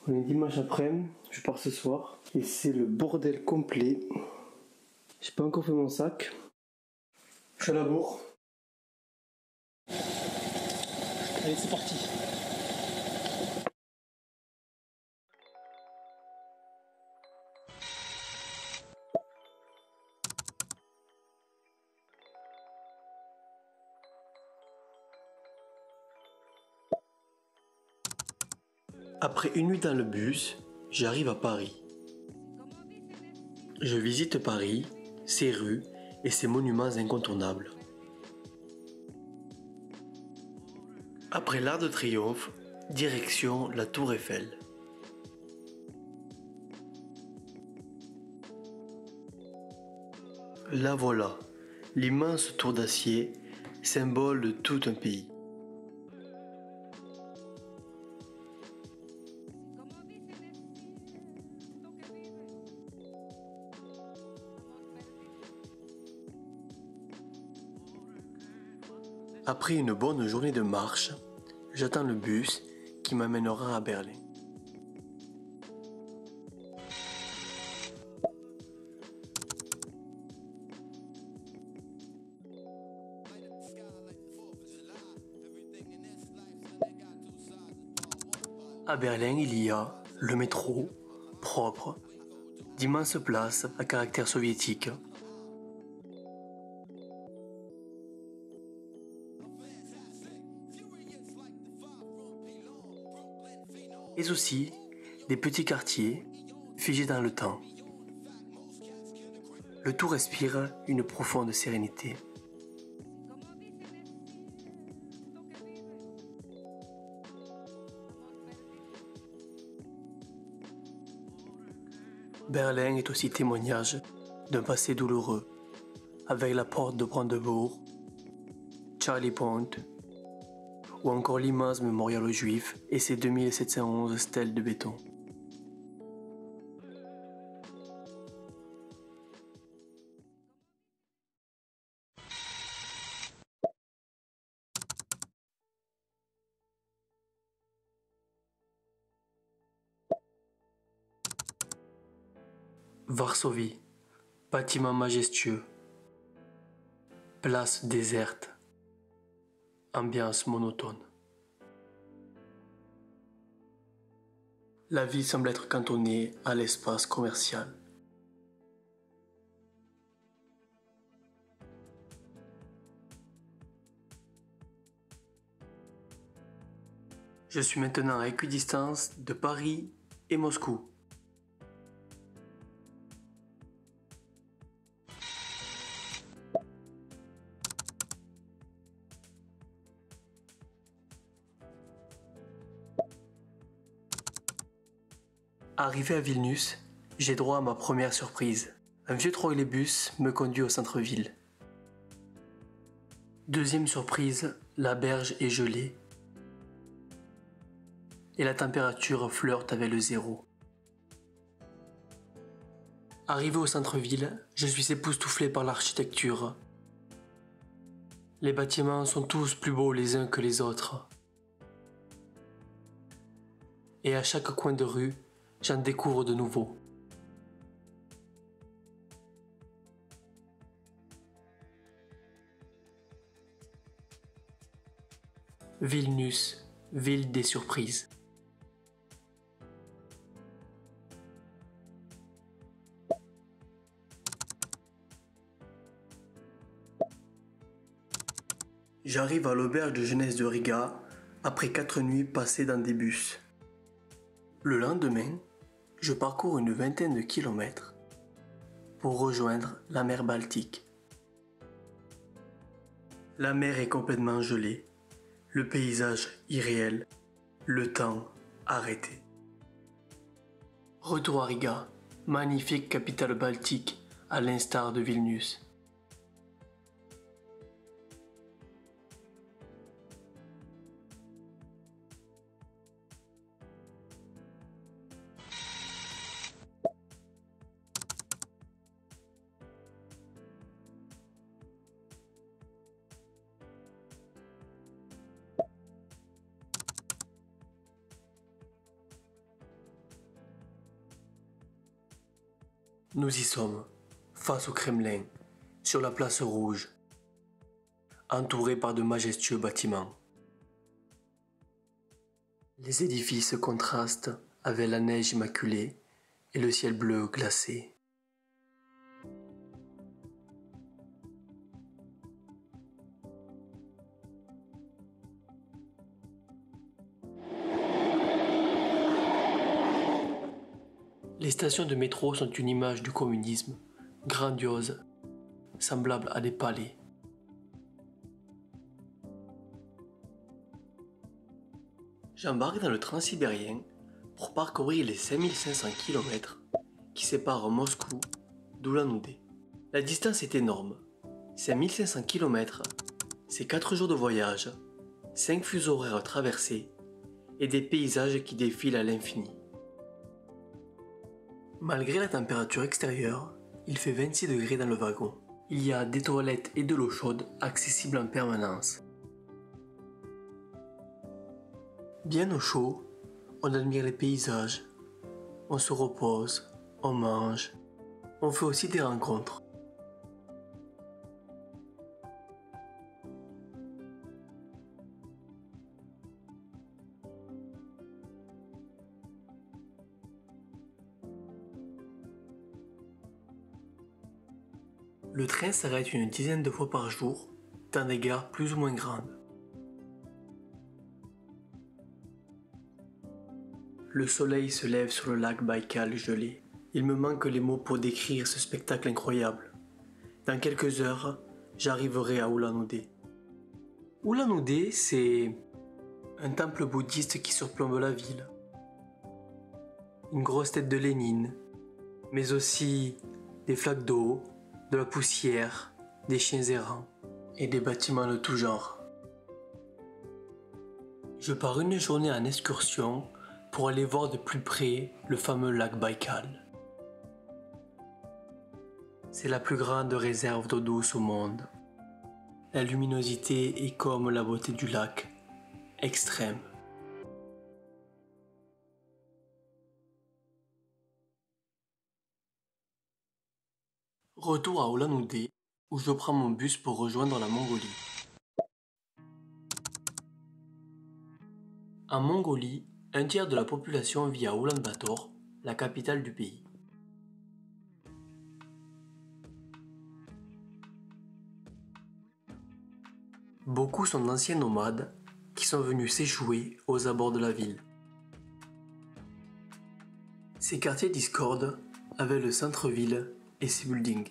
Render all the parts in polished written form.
On est dimanche après-midi, je pars ce soir et c'est le bordel complet. J'ai pas encore fait mon sac. Je suis à la bourre. Allez, c'est parti. Après une nuit dans le bus, j'arrive à Paris. Je visite Paris, ses rues et ses monuments incontournables. Après l'Arc de Triomphe, direction la Tour Eiffel. La voilà, l'immense tour d'acier, symbole de tout un pays. Après une bonne journée de marche, j'attends le bus qui m'amènera à Berlin. À Berlin, il y a le métro, propre, d'immenses places à caractère soviétique. Et aussi des petits quartiers figés dans le temps. Le tout respire une profonde sérénité. Berlin est aussi témoignage d'un passé douloureux, avec la porte de Brandebourg, Charlie Point, ou encore l'immense mémorial aux Juifs et ses 2711 stèles de béton. Varsovie, bâtiment majestueux, place déserte, ambiance monotone. La ville semble être cantonnée à l'espace commercial. Je suis maintenant à équidistance de Paris et Moscou. Arrivé à Vilnius, j'ai droit à ma première surprise. Un vieux trolleybus me conduit au centre-ville. Deuxième surprise, la berge est gelée et la température flirte avec le zéro. Arrivé au centre-ville, je suis époustouflé par l'architecture. Les bâtiments sont tous plus beaux les uns que les autres. Et à chaque coin de rue, j'en découvre de nouveaux. Vilnius, ville des surprises. J'arrive à l'auberge de jeunesse de Riga après 4 nuits passées dans des bus. Le lendemain, je parcours une vingtaine de kilomètres pour rejoindre la mer Baltique. La mer est complètement gelée, le paysage irréel, le temps arrêté. Retour à Riga, magnifique capitale baltique à l'instar de Vilnius. Nous y sommes, face au Kremlin, sur la place rouge, entourés par de majestueux bâtiments. Les édifices contrastent avec la neige immaculée et le ciel bleu glacé. Les stations de métro sont une image du communisme, grandiose, semblable à des palais. J'embarque dans le transsibérien pour parcourir les 5500 km qui séparent Moscou d'Ulan-Ude. La distance est énorme. 5500 km, c'est 4 jours de voyage, 5 fuseaux horaires traversés et des paysages qui défilent à l'infini. Malgré la température extérieure, il fait 26 degrés dans le wagon. Il y a des toilettes et de l'eau chaude accessibles en permanence. Bien au chaud, on admire les paysages, on se repose, on mange, on fait aussi des rencontres. Le train s'arrête une dizaine de fois par jour dans des gares plus ou moins grandes. Le soleil se lève sur le lac Baïkal gelé. Il me manque les mots pour décrire ce spectacle incroyable. Dans quelques heures, j'arriverai à Ulan-Ude. Ulan-Ude, c'est un temple bouddhiste qui surplombe la ville. Une grosse tête de Lénine, mais aussi des flaques d'eau, de la poussière, des chiens errants et des bâtiments de tout genre. Je pars une journée en excursion pour aller voir de plus près le fameux lac Baïkal. C'est la plus grande réserve d'eau douce au monde. La luminosité est comme la beauté du lac, extrême. Retour à Ulan-Ude, où je prends mon bus pour rejoindre la Mongolie. En Mongolie, un tiers de la population vit à Ulaanbaatar, la capitale du pays. Beaucoup sont d'anciens nomades qui sont venus s'échouer aux abords de la ville. Ces quartiers discordent avec le centre-ville et ses buildings.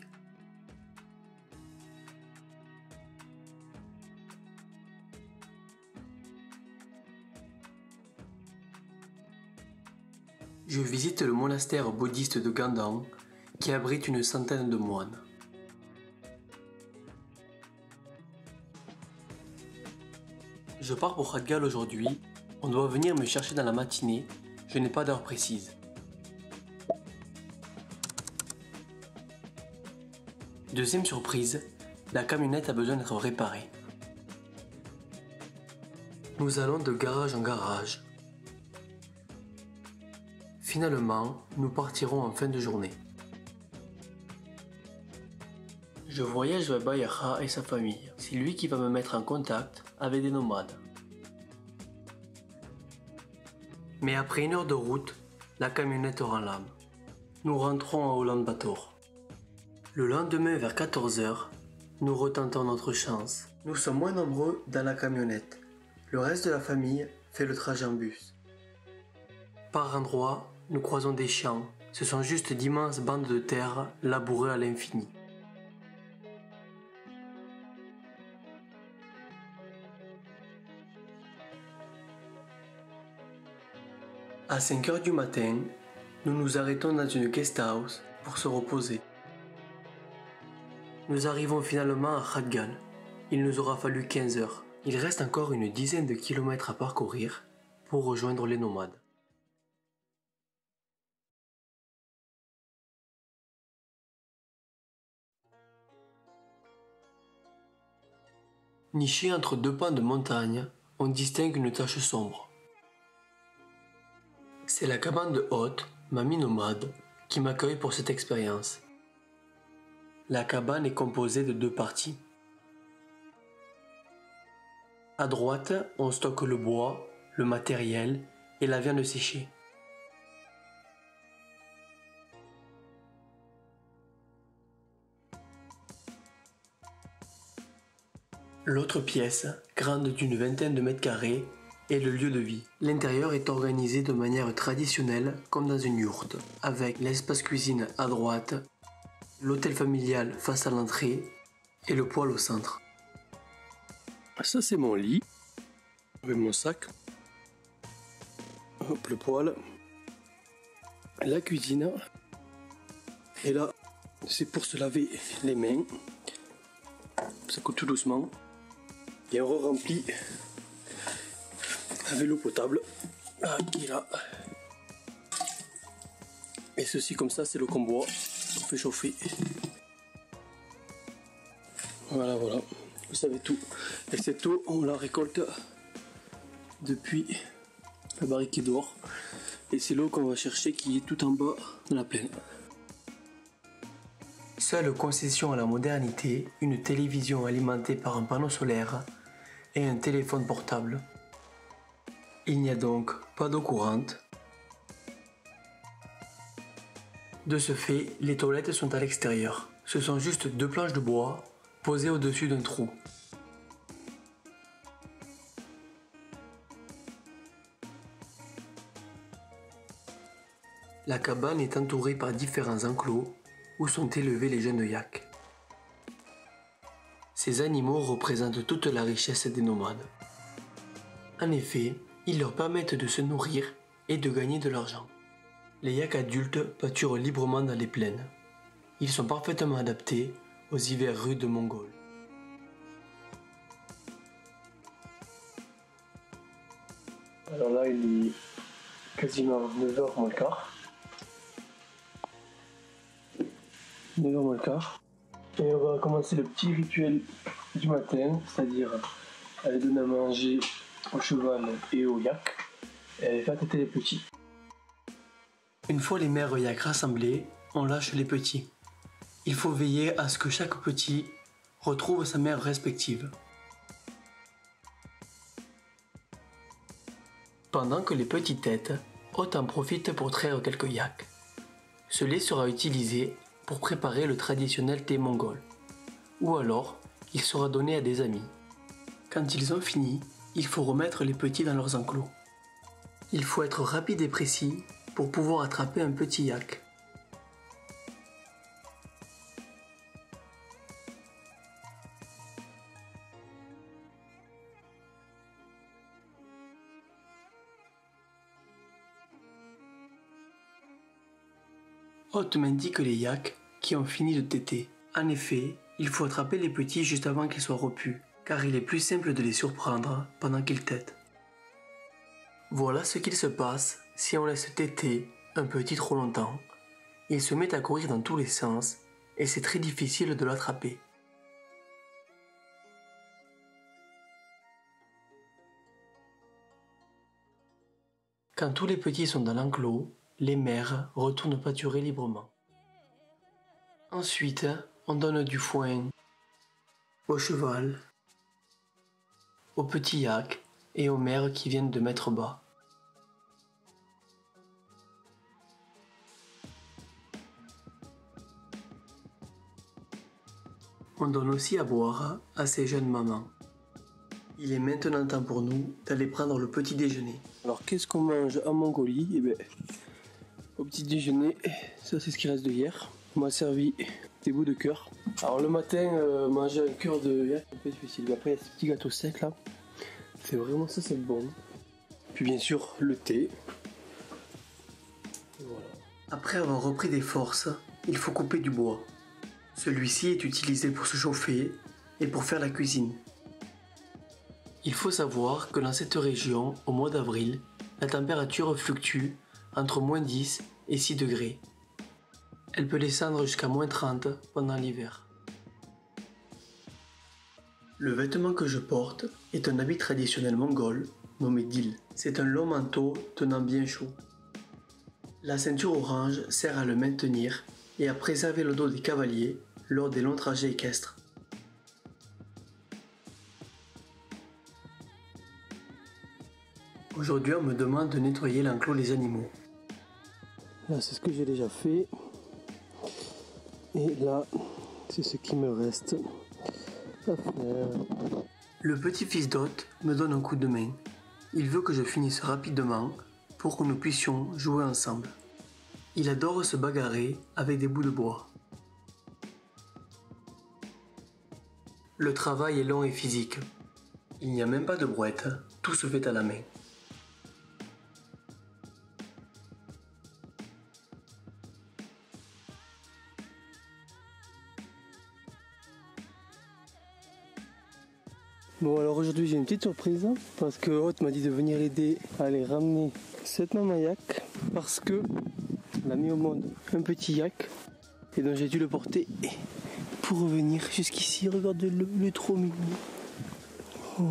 Je visite le monastère bouddhiste de Gandang qui abrite une centaine de moines. Je pars pour Khatgal aujourd'hui, on doit venir me chercher dans la matinée, je n'ai pas d'heure précise. Deuxième surprise, la camionnette a besoin d'être réparée. Nous allons de garage en garage. Finalement, nous partirons en fin de journée. Je voyage vers Bayacha et sa famille. C'est lui qui va me mettre en contact avec des nomades. Mais après 1 heure de route, la camionnette rend l'âme. Nous rentrons à Ulaanbaatar. Le lendemain vers 14 h, nous retentons notre chance. Nous sommes moins nombreux dans la camionnette. Le reste de la famille fait le trajet en bus. Par endroits, nous croisons des champs. Ce sont juste d'immenses bandes de terre labourées à l'infini. À 5 h du matin, nous nous arrêtons dans une guest house pour se reposer. Nous arrivons finalement à Khatgal. Il nous aura fallu 15 heures. Il reste encore une dizaine de kilomètres à parcourir pour rejoindre les nomades. Niché entre 2 pans de montagne, on distingue une tache sombre. C'est la cabane de Hoth, mamie nomade, qui m'accueille pour cette expérience. La cabane est composée de 2 parties. À droite, on stocke le bois, le matériel et la viande séchée. L'autre pièce, grande d'une vingtaine de mètres carrés, est le lieu de vie. L'intérieur est organisé de manière traditionnelle comme dans une yourte, avec l'espace cuisine à droite, l'hôtel familial face à l'entrée et le poêle au centre. Ça c'est mon lit, avec mon sac, hop, le poêle, la cuisine, et là c'est pour se laver les mains, ça coule tout doucement, et on re-remplit avec l'eau potable, qui est là, et ceci comme ça c'est l'eau qu'on boit, on fait chauffer, voilà, vous savez tout. Et cette eau, on la récolte depuis la barrique qui dort. Et c'est l'eau qu'on va chercher qui est tout en bas de la plaine. Seule concession à la modernité, une télévision alimentée par un panneau solaire et un téléphone portable. Il n'y a donc pas d'eau courante. De ce fait, les toilettes sont à l'extérieur. Ce sont juste 2 planches de bois posées au-dessus d'un trou. La cabane est entourée par différents enclos où sont élevés les jeunes yaks. Ces animaux représentent toute la richesse des nomades. En effet, ils leur permettent de se nourrir et de gagner de l'argent. Les yaks adultes pâturent librement dans les plaines. Ils sont parfaitement adaptés aux hivers rudes mongols. Alors là, il est quasiment 9h moins le quart. 9h moins le quart. Et on va commencer le petit rituel du matin, c'est-à-dire aller donner à manger au cheval et au yak et aller faire têter les petits. Une fois les mères yaks rassemblées, on lâche les petits. Il faut veiller à ce que chaque petit retrouve sa mère respective. Pendant que les petits têtent, Hot en profite pour traire quelques yaks. Ce lait sera utilisé pour préparer le traditionnel thé mongol. Ou alors, il sera donné à des amis. Quand ils ont fini, il faut remettre les petits dans leurs enclos. Il faut être rapide et précis pour pouvoir attraper un petit yak. Hot m'indique les yaks qui ont fini de téter. En effet, il faut attraper les petits juste avant qu'ils soient repus, car il est plus simple de les surprendre pendant qu'ils tètent. Voilà ce qu'il se passe si on laisse téter un petit trop longtemps. Il se met à courir dans tous les sens et c'est très difficile de l'attraper. Quand tous les petits sont dans l'enclos, les mères retournent pâturer librement. Ensuite, on donne du foin au cheval, aux petits yaks et aux mères qui viennent de mettre bas. On donne aussi à boire à ces jeunes mamans. Il est maintenant temps pour nous d'aller prendre le petit déjeuner. Alors qu'est-ce qu'on mange en Mongolie? Eh bien, au petit déjeuner, ça c'est ce qui reste de hier. On m'a servi des bouts de cœur. Alors le matin, manger un cœur de yak, c'est un peu difficile. Mais après, il y a ces petits gâteaux secs là. C'est vraiment ça, c'est bon. Puis bien sûr, le thé. Et voilà. Après avoir repris des forces, il faut couper du bois. Celui-ci est utilisé pour se chauffer et pour faire la cuisine. Il faut savoir que dans cette région, au mois d'avril, la température fluctue entre -10 et 6 degrés. Elle peut descendre jusqu'à -30 pendant l'hiver. Le vêtement que je porte est un habit traditionnel mongol nommé dil. C'est un long manteau tenant bien chaud. La ceinture orange sert à le maintenir et à préserver le dos des cavaliers lors des longs trajets équestres. Aujourd'hui, on me demande de nettoyer l'enclos des animaux. Là, c'est ce que j'ai déjà fait. Et là, c'est ce qui me reste à faire. Le petit-fils d'Hôte me donne un coup de main. Il veut que je finisse rapidement pour que nous puissions jouer ensemble. Il adore se bagarrer avec des bouts de bois. Le travail est long et physique. Il n'y a même pas de brouette, tout se fait à la main. Bon, alors aujourd'hui j'ai une petite surprise parce que Hôte m'a dit de venir l'aider à aller ramener cette maman yak parce que elle a mis au monde un petit yak et donc j'ai dû le porter pour revenir jusqu'ici. Regardez-le, il est trop mignon. Oh.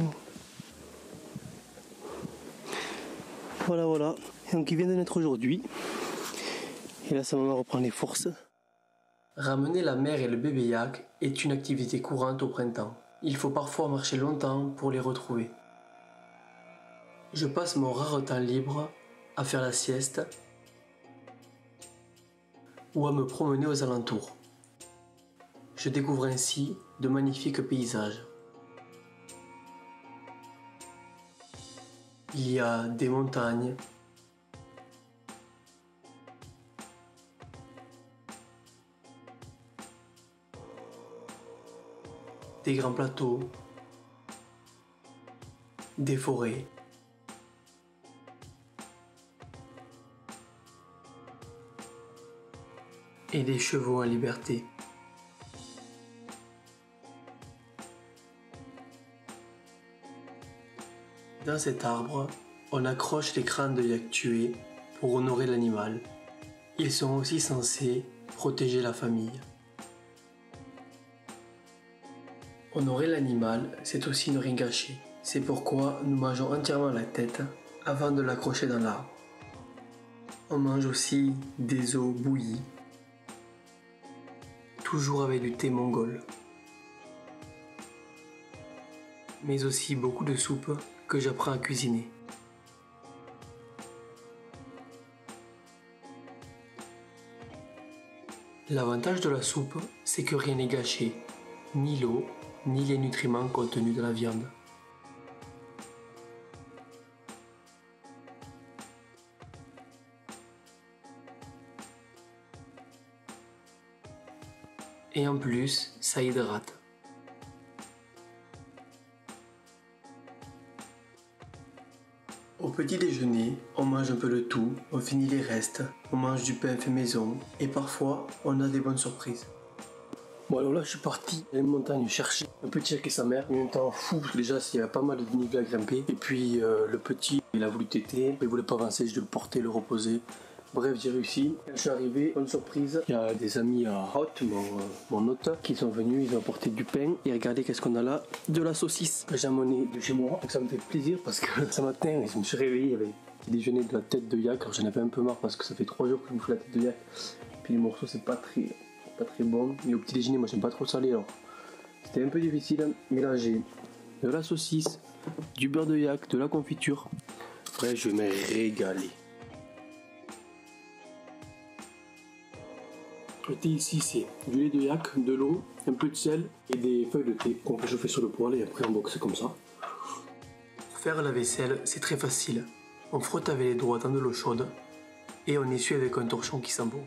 Voilà. Donc il vient de naître aujourd'hui et là sa maman reprend les forces. Ramener la mère et le bébé yak est une activité courante au printemps. Il faut parfois marcher longtemps pour les retrouver. Je passe mon rare temps libre à faire la sieste ou à me promener aux alentours. Je découvre ainsi de magnifiques paysages. Il y a des montagnes, des grands plateaux, des forêts, et des chevaux en liberté. Dans cet arbre, on accroche les crânes de yak tués pour honorer l'animal. Ils sont aussi censés protéger la famille. Honorer l'animal, c'est aussi ne rien gâcher. C'est pourquoi nous mangeons entièrement la tête avant de l'accrocher dans l'arbre. On mange aussi des os bouillis, toujours avec du thé mongol. Mais aussi beaucoup de soupe que j'apprends à cuisiner. L'avantage de la soupe, c'est que rien n'est gâché, ni l'eau, ni les nutriments contenus dans la viande. Et en plus, ça hydrate. Au petit déjeuner, on mange un peu de tout, on finit les restes, on mange du pain fait maison et parfois on a des bonnes surprises. Bon, alors là je suis parti à la montagne chercher un petit yak et sa mère. En même temps fou parce que déjà il y a pas mal de dénivelé à grimper. Et puis le petit il a voulu téter, il voulait pas avancer, je devais le porter, le reposer. Bref, j'ai réussi. Je suis arrivé, bonne surprise. Il y a des amis à Hôte, mon hôte, qui sont venus, ils ont apporté du pain. Et regardez qu'est-ce qu'on a là, de la saucisse que j'ai amenée de chez moi. Donc ça me fait plaisir parce que ce matin, je me suis réveillé, il y avait petit déjeuner de la tête de yak. Alors j'en avais un peu marre parce que ça fait 3 jours que je me fais la tête de yak. Puis les morceaux c'est pas très bon. Et au petit déjeuner, moi j'aime pas trop salé, alors c'était un peu difficile. Mais là j'ai de la saucisse, du beurre de yak, de la confiture. Après je vais me régaler. Le thé ici c'est du lait de yak, de l'eau, un peu de sel et des feuilles de thé qu'on peut chauffer sur le poêle et après on boxe comme ça. Pour faire la vaisselle, c'est très facile. On frotte avec les doigts dans de l'eau chaude et on essuie avec un torchon qui sent bon.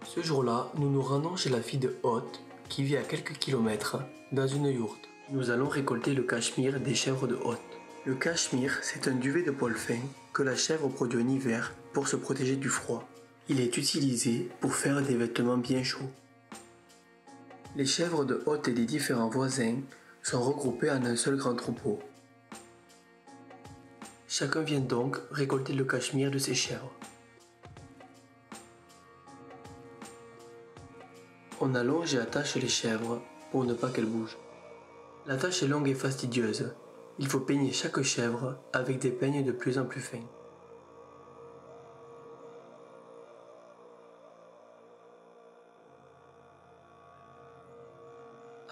Ce jour-là, nous nous rendons chez la fille de Hôte qui vit à quelques kilomètres dans une yourte. Nous allons récolter le cachemire des chèvres de Hôte. Le cachemire, c'est un duvet de poil fin que la chèvre produit en hiver pour se protéger du froid. Il est utilisé pour faire des vêtements bien chauds. Les chèvres de Hôte et des différents voisins sont regroupés en un seul grand troupeau. Chacun vient donc récolter le cachemire de ses chèvres. On allonge et attache les chèvres pour ne pas qu'elles bougent. La tâche est longue et fastidieuse. Il faut peigner chaque chèvre avec des peignes de plus en plus fins.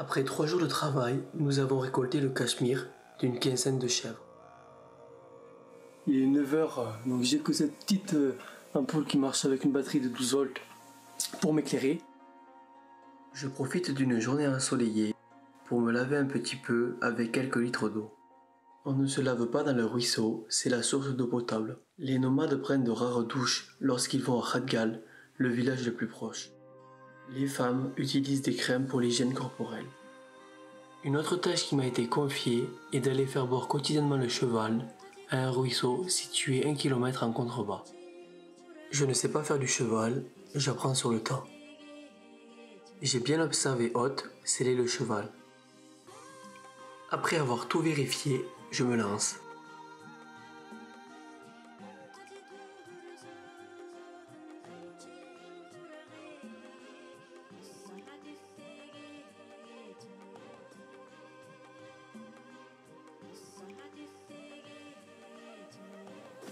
Après 3 jours de travail, nous avons récolté le cachemire d'une quinzaine de chèvres. Il est 9h, donc j'ai que cette petite ampoule qui marche avec une batterie de 12 volts pour m'éclairer. Je profite d'une journée ensoleillée pour me laver un petit peu avec quelques litres d'eau. On ne se lave pas dans le ruisseau, c'est la source d'eau potable. Les nomades prennent de rares douches lorsqu'ils vont à Khatgal, le village le plus proche. Les femmes utilisent des crèmes pour l'hygiène corporelle. Une autre tâche qui m'a été confiée est d'aller faire boire quotidiennement le cheval à un ruisseau situé 1 km en contrebas. Je ne sais pas faire du cheval, j'apprends sur le tas. J'ai bien observé Hôte sceller le cheval. Après avoir tout vérifié, je me lance.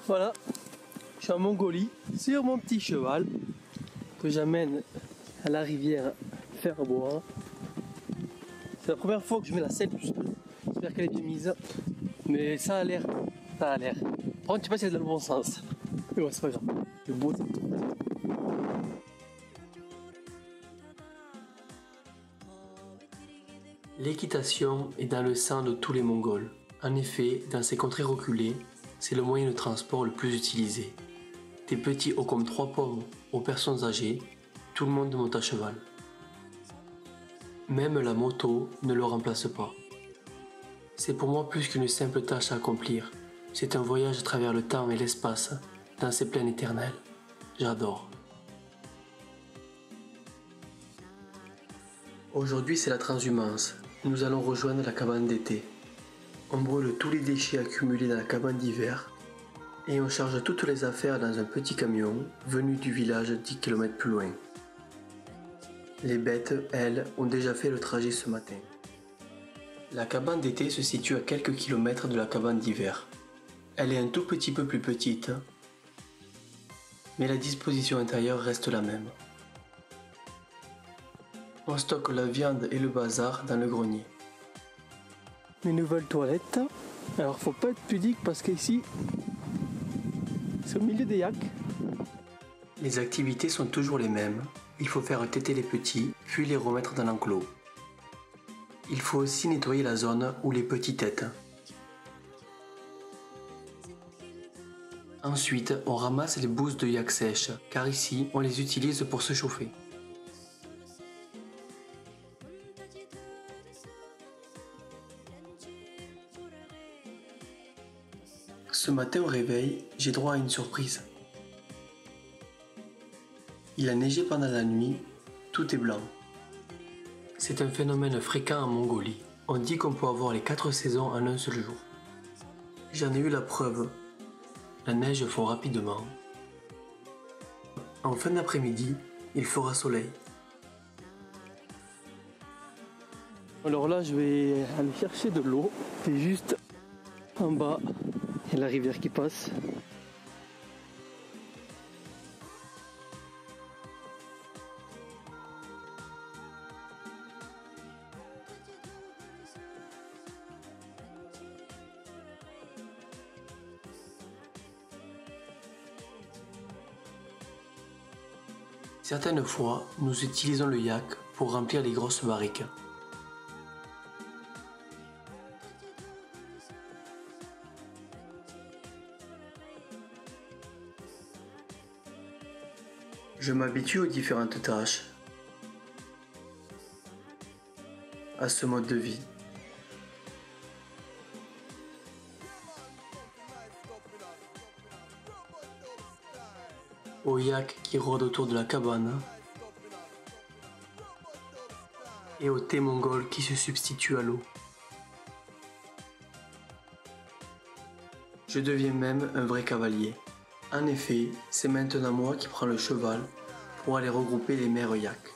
Voilà, je suis en Mongolie sur mon petit cheval que j'amène à la rivière faire boire. C'est la première fois que je mets la selle du cheval. J'espère qu'elle est bien mise. Mais ça a l'air. Par contre, je sais pas si c'est dans le bon sens. Mais bon, c'est pas grave. C'est beau. L'équitation est dans le sang de tous les Mongols. En effet, dans ces contrées reculées, c'est le moyen de transport le plus utilisé. Des petits hauts comme 3 pommes aux personnes âgées, tout le monde monte à cheval. Même la moto ne le remplace pas. C'est pour moi plus qu'une simple tâche à accomplir. C'est un voyage à travers le temps et l'espace, dans ces plaines éternelles. J'adore. Aujourd'hui, c'est la transhumance. Nous allons rejoindre la cabane d'été. On brûle tous les déchets accumulés dans la cabane d'hiver et on charge toutes les affaires dans un petit camion venu du village 10 km plus loin. Les bêtes, elles, ont déjà fait le trajet ce matin. La cabane d'été se situe à quelques kilomètres de la cabane d'hiver. Elle est un tout petit peu plus petite, mais la disposition intérieure reste la même. On stocke la viande et le bazar dans le grenier. Mes nouvelles toilettes. Alors faut pas être pudique parce qu'ici c'est au milieu des yaks. Les activités sont toujours les mêmes. Il faut faire téter les petits, puis les remettre dans l'enclos. Il faut aussi nettoyer la zone où les petits têtent. Ensuite, on ramasse les bousses de yak sèches, car ici, on les utilise pour se chauffer. Ce matin au réveil, j'ai droit à une surprise. Il a neigé pendant la nuit, tout est blanc. C'est un phénomène fréquent en Mongolie. On dit qu'on peut avoir les 4 saisons en un seul jour. J'en ai eu la preuve. La neige fond rapidement. En fin d'après-midi, il fera soleil. Alors là, je vais aller chercher de l'eau. C'est juste en bas, il y a la rivière qui passe. Certaines fois, nous utilisons le yak pour remplir les grosses barriques. Je m'habitue aux différentes tâches, à ce mode de vie. Aux yaks qui rôdent autour de la cabane et au thé mongol qui se substitue à l'eau. Je deviens même un vrai cavalier. En effet, c'est maintenant moi qui prends le cheval pour aller regrouper les mères yaks.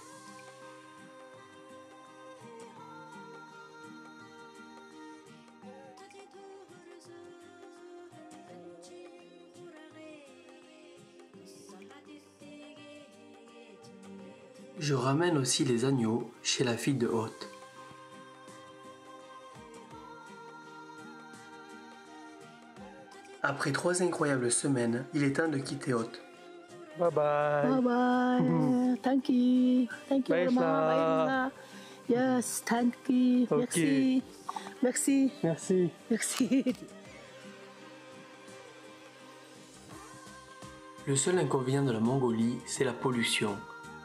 Je ramène aussi les agneaux chez la fille de Hôte. Après 3 incroyables semaines, il est temps de quitter Haute. Bye bye. Bye bye. Thank you. Thank you Bye, very much. Isla. Yes, thank you. Ok. Merci. Merci. Merci. Merci. Le seul inconvénient de la Mongolie, c'est la pollution.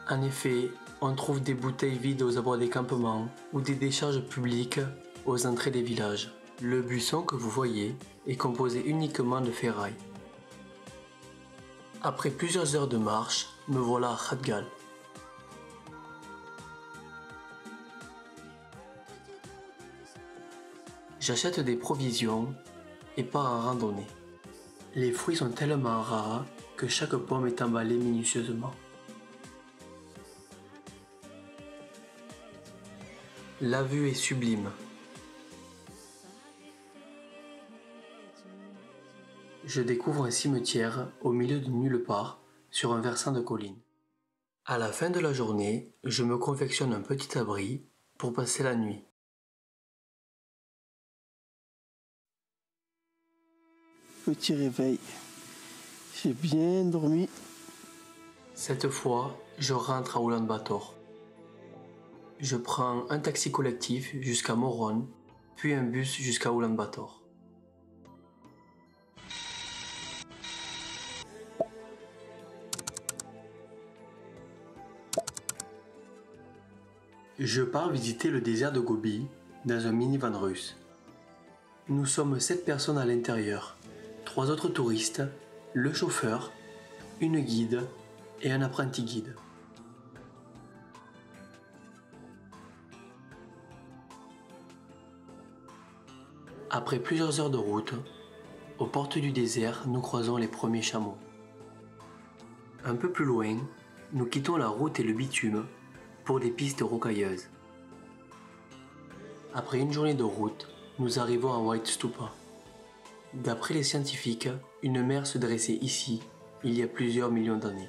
En effet, on trouve des bouteilles vides aux abords des campements ou des décharges publiques aux entrées des villages. Le buisson que vous voyez est composé uniquement de ferraille. Après plusieurs heures de marche, me voilà à Khatgal. J'achète des provisions et pars en randonnée. Les fruits sont tellement rares que chaque pomme est emballée minutieusement. La vue est sublime. Je découvre un cimetière au milieu de nulle part sur un versant de colline. À la fin de la journée, je me confectionne un petit abri pour passer la nuit. Petit réveil. J'ai bien dormi. Cette fois, je rentre à Oulan-Bator. Je prends un taxi collectif jusqu'à Moron, puis un bus jusqu'à Oulan-Bator. Je pars visiter le désert de Gobi dans un minivan russe. Nous sommes 7 personnes à l'intérieur, 3 autres touristes, le chauffeur, une guide et un apprenti guide. Après plusieurs heures de route, aux portes du désert, nous croisons les premiers chameaux. Un peu plus loin, nous quittons la route et le bitume pour des pistes rocailleuses. Après une journée de route, nous arrivons à White Stupa. D'après les scientifiques, une mer se dressait ici il y a plusieurs millions d'années.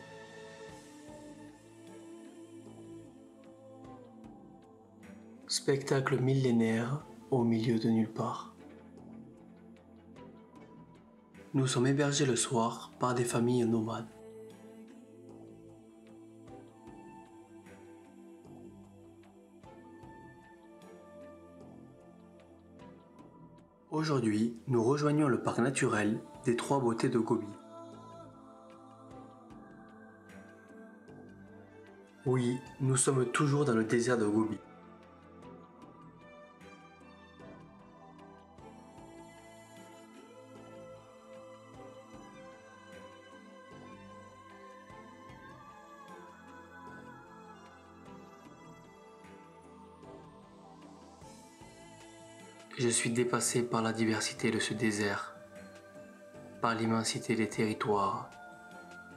Spectacle millénaire au milieu de nulle part. Nous sommes hébergés le soir par des familles nomades. Aujourd'hui, nous rejoignons le parc naturel des Trois Beautés de Gobi. Oui, nous sommes toujours dans le désert de Gobi. Je suis dépassé par la diversité de ce désert, par l'immensité des territoires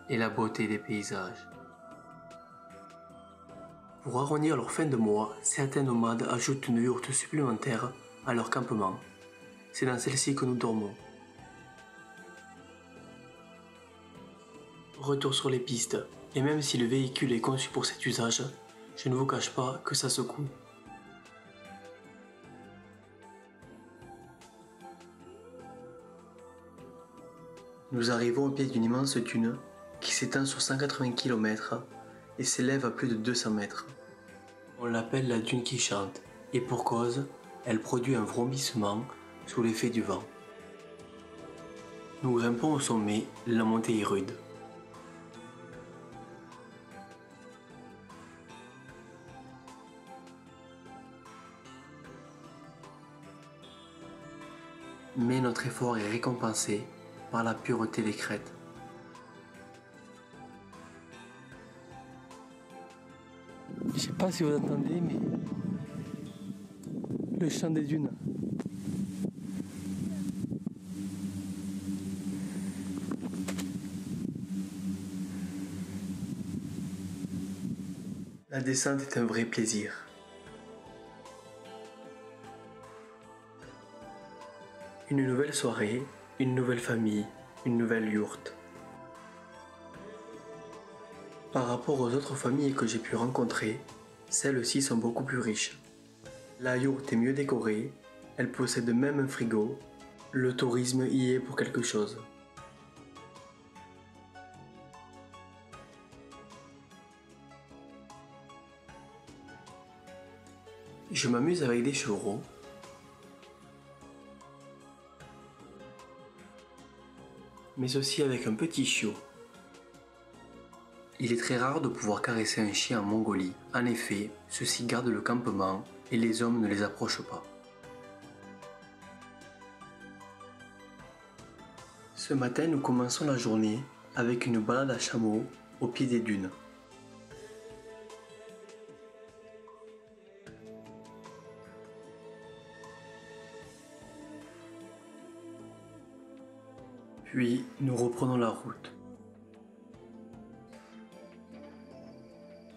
et la beauté des paysages. Pour arrondir leur fin de mois, certains nomades ajoutent une yourte supplémentaire à leur campement. C'est dans celle-ci que nous dormons. Retour sur les pistes, et même si le véhicule est conçu pour cet usage, je ne vous cache pas que ça secoue. Nous arrivons au pied d'une immense dune qui s'étend sur 180 km et s'élève à plus de 200 mètres. On l'appelle la dune qui chante, et pour cause, elle produit un vrombissement sous l'effet du vent. Nous grimpons au sommet, la montée est rude. Mais notre effort est récompensé par la pureté des crêtes. Je sais pas si vous entendez, mais le chant des dunes. La descente est un vrai plaisir. Une nouvelle soirée, une nouvelle famille, une nouvelle yourte. Par rapport aux autres familles que j'ai pu rencontrer, celles-ci sont beaucoup plus riches. La yourte est mieux décorée, elle possède même un frigo, le tourisme y est pour quelque chose. Je m'amuse avec des chevreaux, mais aussi avec un petit chiot. Il est très rare de pouvoir caresser un chien en Mongolie. En effet, ceux-ci gardent le campement et les hommes ne les approchent pas. Ce matin, nous commençons la journée avec une balade à chameau au pied des dunes. Puis, nous reprenons la route.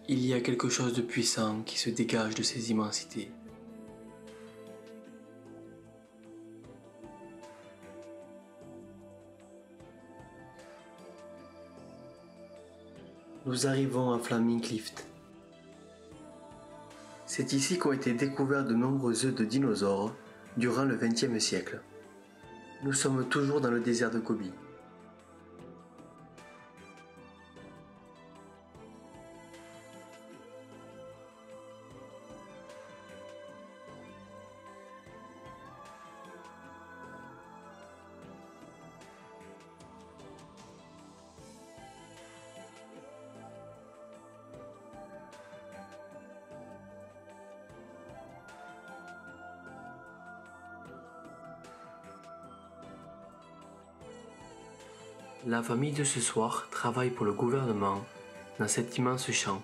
Il y a quelque chose de puissant qui se dégage de ces immensités. Nous arrivons à Flaming Clift. C'est ici qu'ont été découverts de nombreux œufs de dinosaures durant le XXe siècle. Nous sommes toujours dans le désert de Gobi. La famille de ce soir travaille pour le gouvernement dans cet immense champ.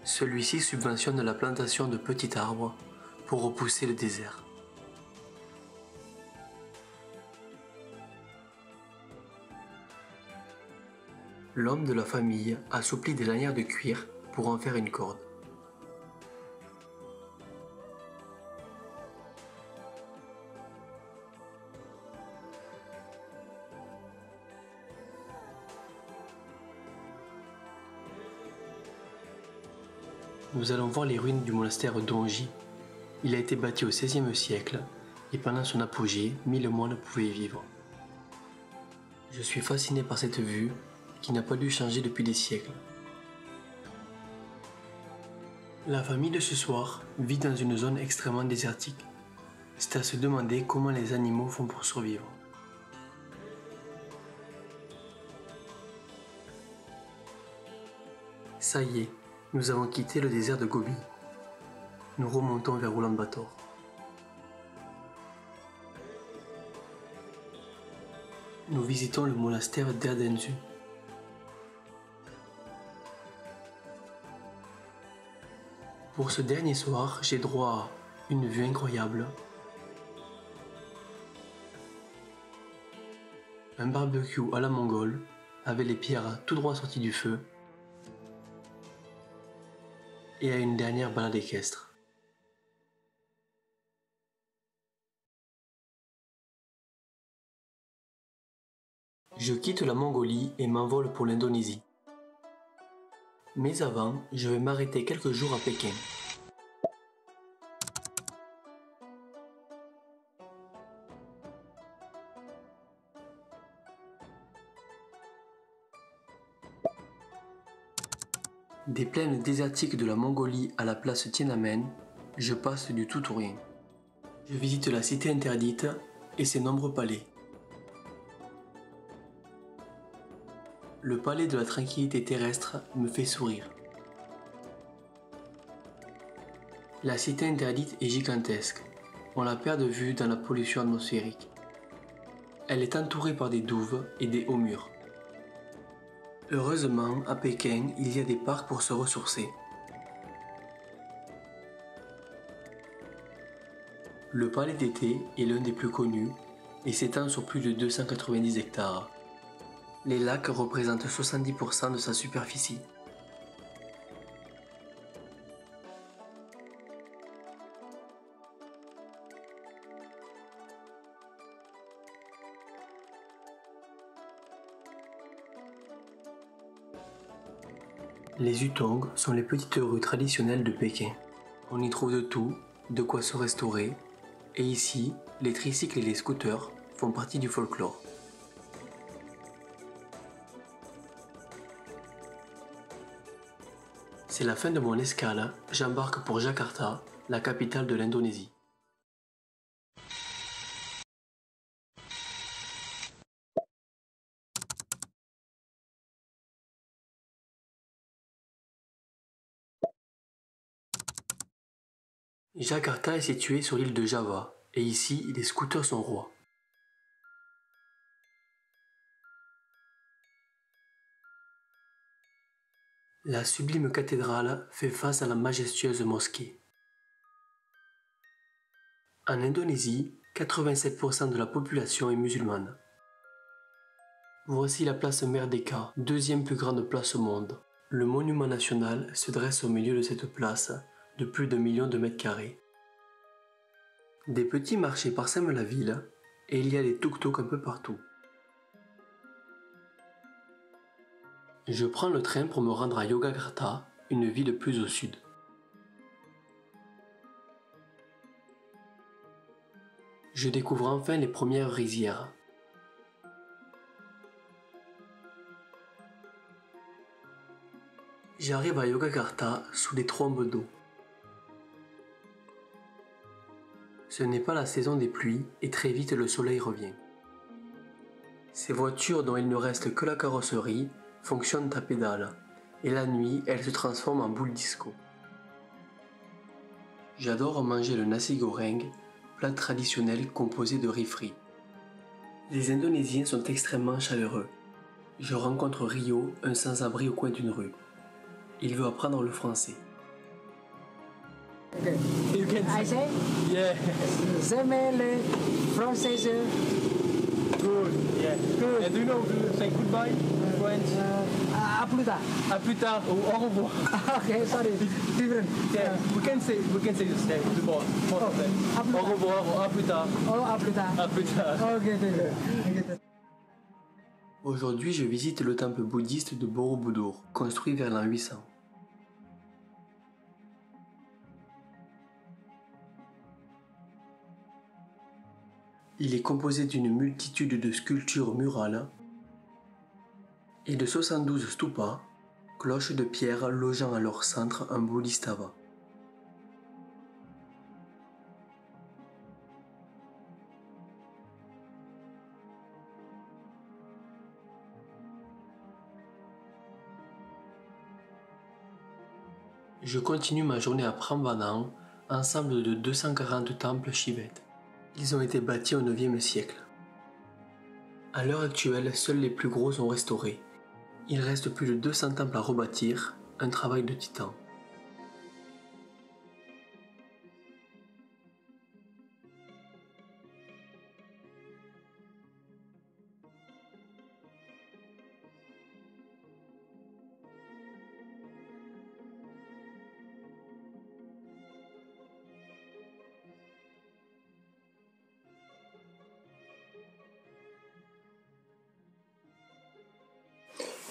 Celui-ci subventionne la plantation de petits arbres pour repousser le désert. L'homme de la famille assouplit des lanières de cuir pour en faire une corde. Nous allons voir les ruines du monastère d'Onji. Il a été bâti au XVIe siècle et pendant son apogée, 1000 moines pouvaient y vivre. Je suis fasciné par cette vue qui n'a pas dû changer depuis des siècles. La famille de ce soir vit dans une zone extrêmement désertique. C'est à se demander comment les animaux font pour survivre. Ça y est, nous avons quitté le désert de Gobi. Nous remontons vers Ulaanbaatar. Nous visitons le monastère d'Erdenzu. Pour ce dernier soir, j'ai droit à une vue incroyable, un barbecue à la mongole avec les pierres tout droit sorties du feu et à une dernière balade équestre. Je quitte la Mongolie et m'envole pour l'Indonésie. Mais avant, je vais m'arrêter quelques jours à Pékin. Des plaines désertiques de la Mongolie à la place Tiananmen, je passe du tout au rien. Je visite la cité interdite et ses nombreux palais. Le palais de la tranquillité terrestre me fait sourire. La cité interdite est gigantesque. On la perd de vue dans la pollution atmosphérique. Elle est entourée par des douves et des hauts murs. Heureusement, à Pékin, il y a des parcs pour se ressourcer. Le palais d'été est l'un des plus connus et s'étend sur plus de 290 hectares. Les lacs représentent 70% de sa superficie. Les hutongs sont les petites rues traditionnelles de Pékin. On y trouve de tout, de quoi se restaurer, et ici, les tricycles et les scooters font partie du folklore. C'est la fin de mon escale, j'embarque pour Jakarta la capitale de l'Indonésie. Jakarta est située sur l'île de Java, et ici, les scooters sont rois. La sublime cathédrale fait face à la majestueuse mosquée. En Indonésie, 87% de la population est musulmane. Voici la place Merdeka, deuxième plus grande place au monde. Le monument national se dresse au milieu de cette place, de plus d'1 million de mètres carrés. Des petits marchés parsèment la ville, et il y a des tuk-tuk un peu partout. Je prends le train pour me rendre à Yogyakarta, une ville plus au sud. Je découvre enfin les premières rizières. J'arrive à Yogyakarta sous des trombes d'eau. Ce n'est pas la saison des pluies et très vite le soleil revient. Ces voitures dont il ne reste que la carrosserie fonctionnent à pédales et la nuit elles se transforment en boules disco. J'adore manger le nasi goreng, plat traditionnel composé de riz frit. Les Indonésiens sont extrêmement chaleureux. Je rencontre Rio, un sans-abri au coin d'une rue. Il veut apprendre le français. Okay. You can I say, yeah, j'aime le français. good, yeah. Good. And do you know say goodbye in French? À plus tard. À plus tard ou au revoir. Okay, sorry, different. Yeah, we can say the same. Both of them. À plus Au tard. revoir ou à plus tard. Oh, à plus tard. À plus tard. Okay, different. Aujourd'hui, je visite le temple bouddhiste de Borobudur, construit vers l'an 800. Il est composé d'une multitude de sculptures murales et de 72 stupas, cloches de pierre logeant à leur centre un bodhisattva. Je continue ma journée à Prambanan, ensemble de 240 temples shivetes. Ils ont été bâtis au IXe siècle. À l'heure actuelle, seuls les plus gros sont restaurés. Il reste plus de 200 temples à rebâtir, un travail de titan.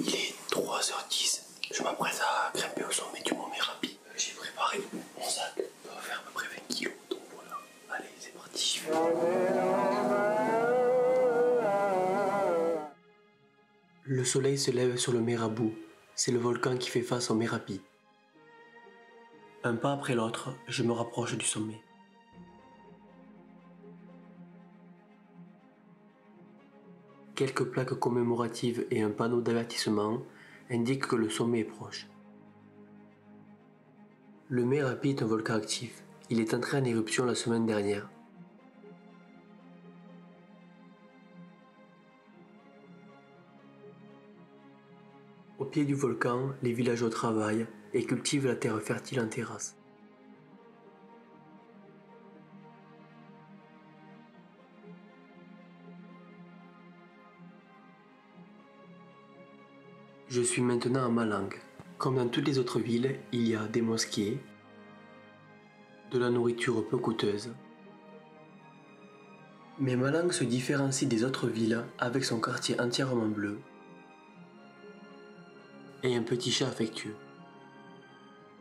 Il est 3h10, je m'apprête à grimper au sommet du mont Merapi. J'ai préparé mon sac, ça va faire à peu près 20 kilos, donc voilà. Allez, c'est parti. Le soleil se lève sur le Merabu, c'est le volcan qui fait face au Merapi. Un pas après l'autre, je me rapproche du sommet. Quelques plaques commémoratives et un panneau d'avertissement indiquent que le sommet est proche. Le Merapi est un volcan actif. Il est entré en éruption la semaine dernière. Au pied du volcan, les villageois travaillent et cultivent la terre fertile en terrasse. Je suis maintenant à Malang. Comme dans toutes les autres villes, il y a des mosquées, de la nourriture peu coûteuse. Mais Malang se différencie des autres villes avec son quartier entièrement bleu et un petit chat affectueux.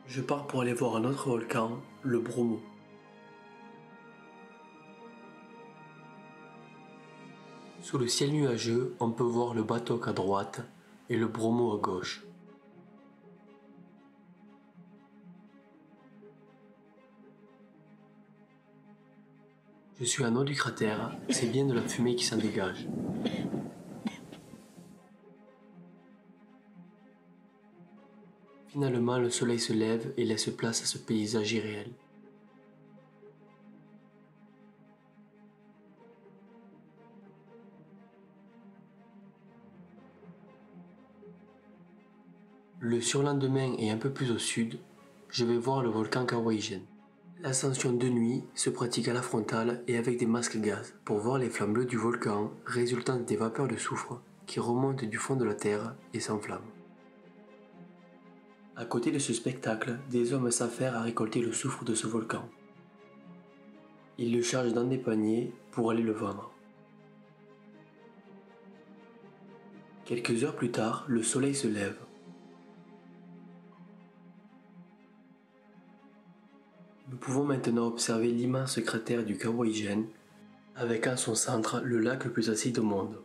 Je pars pour aller voir un autre volcan, le Bromo. Sous le ciel nuageux, on peut voir le Batok à droite et le Bromo à gauche. Je suis en haut du cratère, c'est bien de la fumée qui s'en dégage. Finalement, le soleil se lève et laisse place à ce paysage irréel. Le surlendemain et un peu plus au sud, je vais voir le volcan Kawaïjen. L'ascension de nuit se pratique à la frontale et avec des masques gaz pour voir les flammes bleues du volcan résultant des vapeurs de soufre qui remontent du fond de la terre et s'enflamment. À côté de ce spectacle, des hommes s'affairent à récolter le soufre de ce volcan. Ils le chargent dans des paniers pour aller le vendre. Quelques heures plus tard, le soleil se lève. Nous pouvons maintenant observer l'immense cratère du Kawaïjen, avec en son centre le lac le plus acide au monde.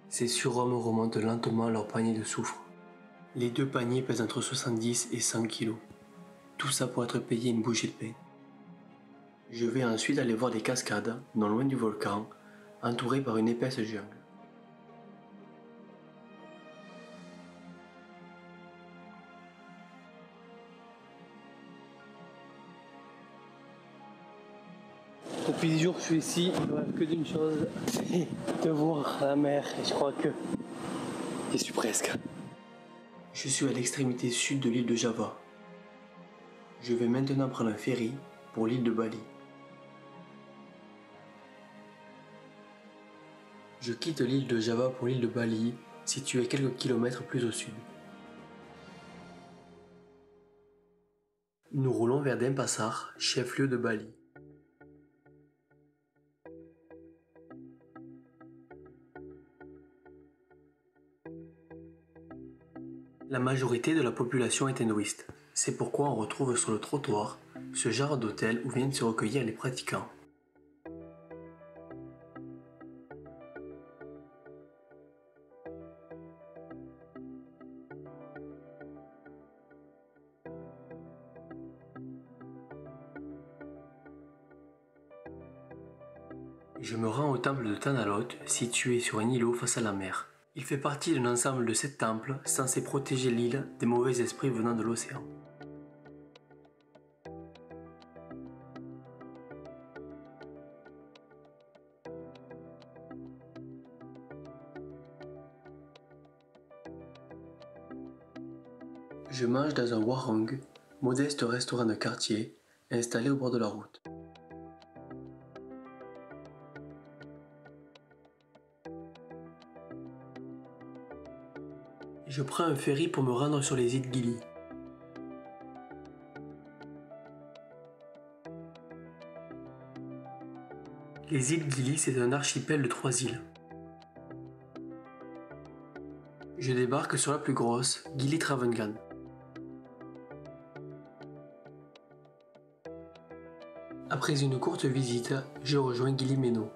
Ces surhommes remontent lentement leurs paniers de soufre. Les 2 paniers pèsent entre 70 et 100 kilos. Tout ça pour être payé une bouchée de pain. Je vais ensuite aller voir des cascades, non loin du volcan, entourées par une épaisse jungle. Depuis 10 jours que je suis ici, il ne rêve que d'une chose, c'est de voir la mer. Et je crois que j'y suis presque. Je suis à l'extrémité sud de l'île de Java. Je vais maintenant prendre un ferry pour l'île de Bali. Je quitte l'île de Java pour l'île de Bali, située quelques kilomètres plus au sud. Nous roulons vers Denpasar, chef-lieu de Bali. La majorité de la population est hindouiste. C'est pourquoi on retrouve sur le trottoir ce genre d'hôtel où viennent se recueillir les pratiquants. Je me rends au temple de Tanalot, situé sur un îlot face à la mer. Il fait partie d'un ensemble de 7 temples censés protéger l'île des mauvais esprits venant de l'océan. Je mange dans un warung, modeste restaurant de quartier, installé au bord de la route. Je prends un ferry pour me rendre sur les îles Gili. Les îles Gili, c'est un archipel de 3 îles. Je débarque sur la plus grosse, Gili Travangan. Après une courte visite, je rejoins Gili Meno.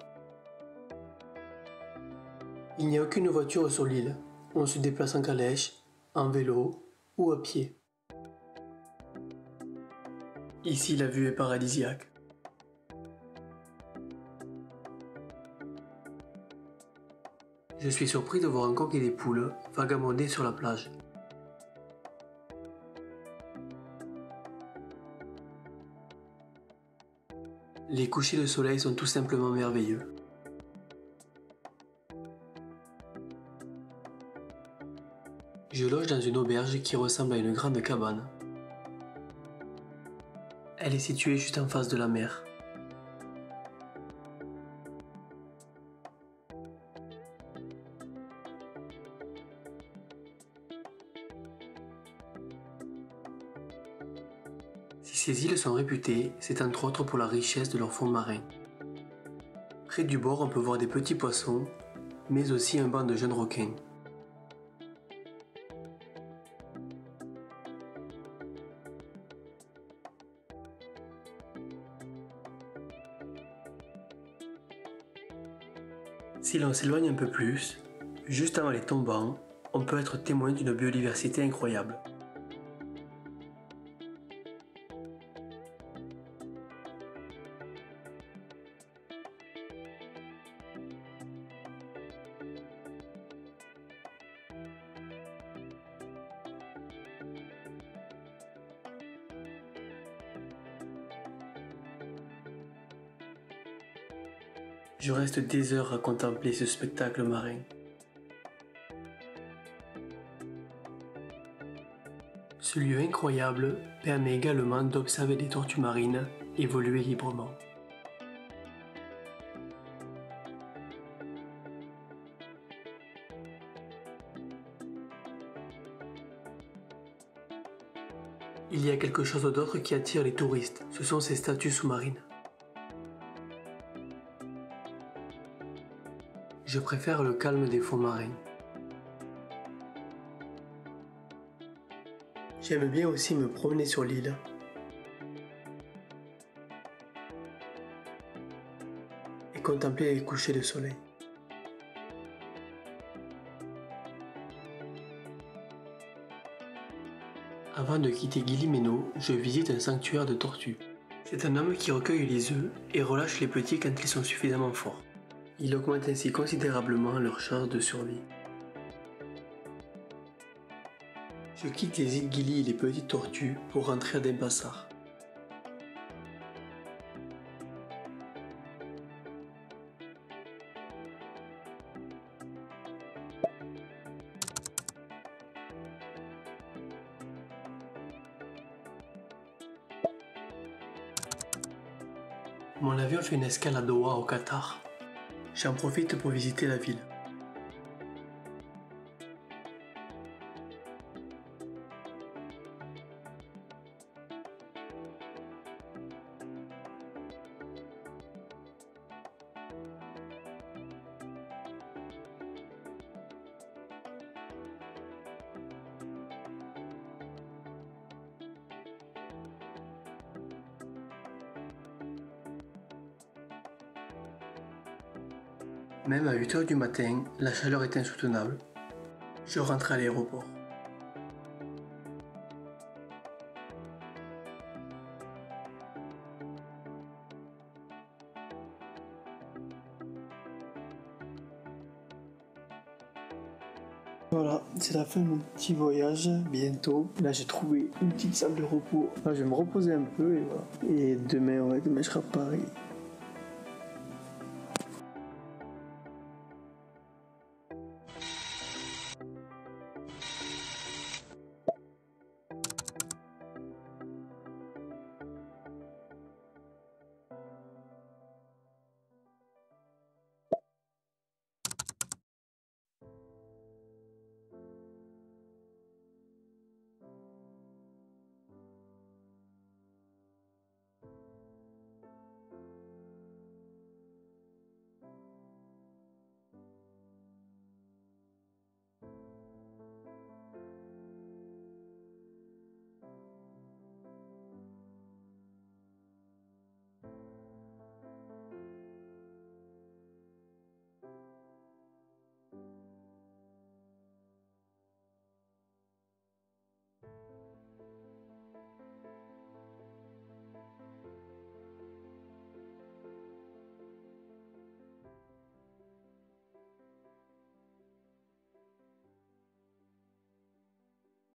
Il n'y a aucune voiture sur l'île. On se déplace en calèche, en vélo ou à pied. Ici, la vue est paradisiaque. Je suis surpris de voir un coq et des poules vagabonder sur la plage. Les couchers de soleil sont tout simplement merveilleux. Je loge dans une auberge qui ressemble à une grande cabane. Elle est située juste en face de la mer. Si ces îles sont réputées, c'est entre autres pour la richesse de leur fond marin. Près du bord, on peut voir des petits poissons, mais aussi un banc de jeunes requins. Si l'on s'éloigne un peu plus, juste avant les tombants, on peut être témoin d'une biodiversité incroyable. Je reste des heures à contempler ce spectacle marin. Ce lieu incroyable permet également d'observer les tortues marines évoluer librement. Il y a quelque chose d'autre qui attire les touristes, ce sont ces statues sous-marines. Je préfère le calme des fonds marins. J'aime bien aussi me promener sur l'île. Et contempler les couchers de soleil. Avant de quitter Guilly-Méno, je visite un sanctuaire de tortues. C'est un homme qui recueille les œufs et relâche les petits quand ils sont suffisamment forts. Il augmente ainsi considérablement leur chance de survie. Je quitte les îles Gili et les petites tortues pour rentrer à Denpasar. Mon avion fait une escale à Doha au Qatar. J'en profite pour visiter la ville. Même à 8 h du matin, la chaleur est insoutenable. Je rentre à l'aéroport. Voilà, c'est la fin de mon petit voyage, bientôt. Là j'ai trouvé une petite salle de repos. Là je vais me reposer un peu et voilà. Et demain, demain je serai à Paris.